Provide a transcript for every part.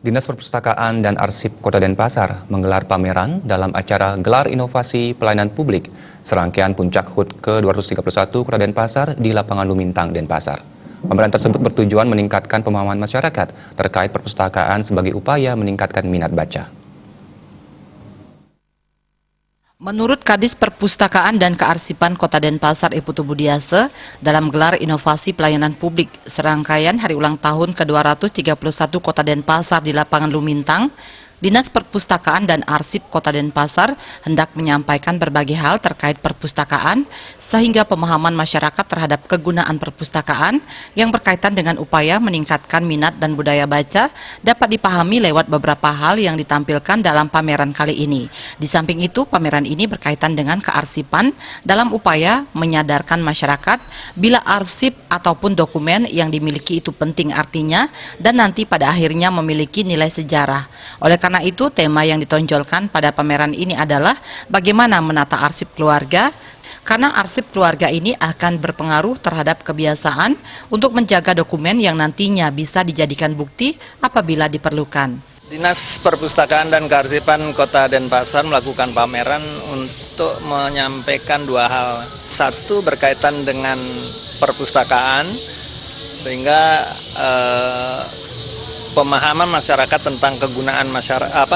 Dinas Perpustakaan dan Arsip Kota Denpasar menggelar pameran dalam acara Gelar Inovasi Pelayanan Publik serangkaian Puncak HUT ke-231 Kota Denpasar di Lapangan Lumintang, Denpasar. Pameran tersebut bertujuan meningkatkan pemahaman masyarakat terkait perpustakaan sebagai upaya meningkatkan minat baca. Menurut Kadis Perpustakaan dan Kearsipan Kota Denpasar Iputu Budiase, dalam gelar inovasi pelayanan publik serangkaian hari ulang tahun ke-231 Kota Denpasar di Lapangan Lumintang, Dinas Perpustakaan dan Arsip Kota Denpasar hendak menyampaikan berbagai hal terkait perpustakaan sehingga pemahaman masyarakat terhadap kegunaan perpustakaan yang berkaitan dengan upaya meningkatkan minat dan budaya baca dapat dipahami lewat beberapa hal yang ditampilkan dalam pameran kali ini. Di samping itu, pameran ini berkaitan dengan kearsipan dalam upaya menyadarkan masyarakat bila arsip ataupun dokumen yang dimiliki itu penting artinya dan nanti pada akhirnya memiliki nilai sejarah. Oleh karena itu, tema yang ditonjolkan pada pameran ini adalah bagaimana menata arsip keluarga, karena arsip keluarga ini akan berpengaruh terhadap kebiasaan untuk menjaga dokumen yang nantinya bisa dijadikan bukti apabila diperlukan. Dinas Perpustakaan dan Kearsipan Kota Denpasar melakukan pameran untuk menyampaikan dua hal. Satu, berkaitan dengan perpustakaan, sehingga pemahaman masyarakat tentang kegunaan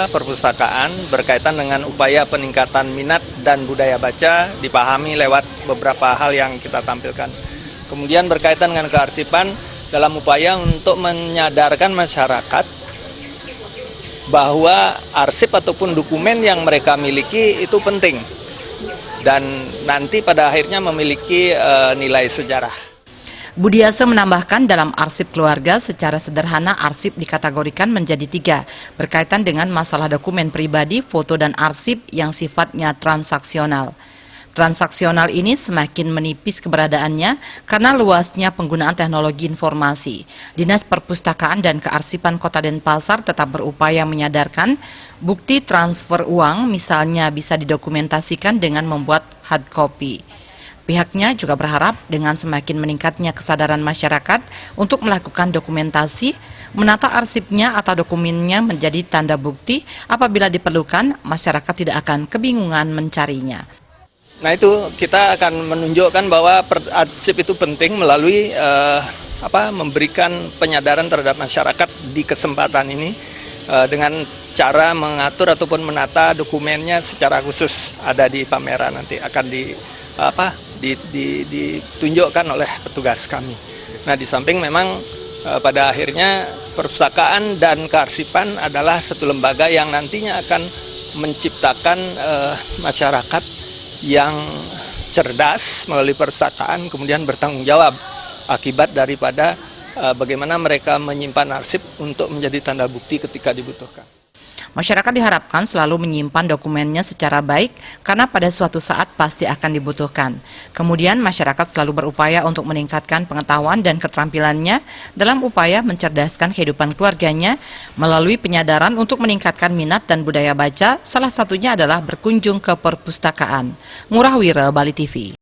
perpustakaan berkaitan dengan upaya peningkatan minat dan budaya baca dipahami lewat beberapa hal yang kita tampilkan. Kemudian berkaitan dengan kearsipan dalam upaya untuk menyadarkan masyarakat bahwa arsip ataupun dokumen yang mereka miliki itu penting dan nanti pada akhirnya memiliki nilai sejarah. Budiase menambahkan dalam arsip keluarga secara sederhana arsip dikategorikan menjadi 3 berkaitan dengan masalah dokumen pribadi, foto dan arsip yang sifatnya transaksional. Transaksional ini semakin menipis keberadaannya karena luasnya penggunaan teknologi informasi. Dinas Perpustakaan dan Kearsipan Kota Denpasar tetap berupaya menyadarkan bukti transfer uang misalnya bisa didokumentasikan dengan membuat hard copy. Pihaknya juga berharap dengan semakin meningkatnya kesadaran masyarakat untuk melakukan dokumentasi, menata arsipnya atau dokumennya menjadi tanda bukti apabila diperlukan, masyarakat tidak akan kebingungan mencarinya. Nah, itu kita akan menunjukkan bahwa arsip itu penting melalui memberikan penyadaran terhadap masyarakat di kesempatan ini dengan cara mengatur ataupun menata dokumennya secara khusus. Ada di pameran, nanti akan ditunjukkan oleh petugas kami. Nah, di samping memang pada akhirnya perpustakaan dan kearsipan adalah satu lembaga yang nantinya akan menciptakan masyarakat yang cerdas melalui perpustakaan, kemudian bertanggung jawab akibat daripada bagaimana mereka menyimpan arsip untuk menjadi tanda bukti ketika dibutuhkan. Masyarakat diharapkan selalu menyimpan dokumennya secara baik karena pada suatu saat pasti akan dibutuhkan. Kemudian masyarakat selalu berupaya untuk meningkatkan pengetahuan dan keterampilannya dalam upaya mencerdaskan kehidupan keluarganya melalui penyadaran untuk meningkatkan minat dan budaya baca, salah satunya adalah berkunjung ke perpustakaan. Ngurah Wira, Bali TV.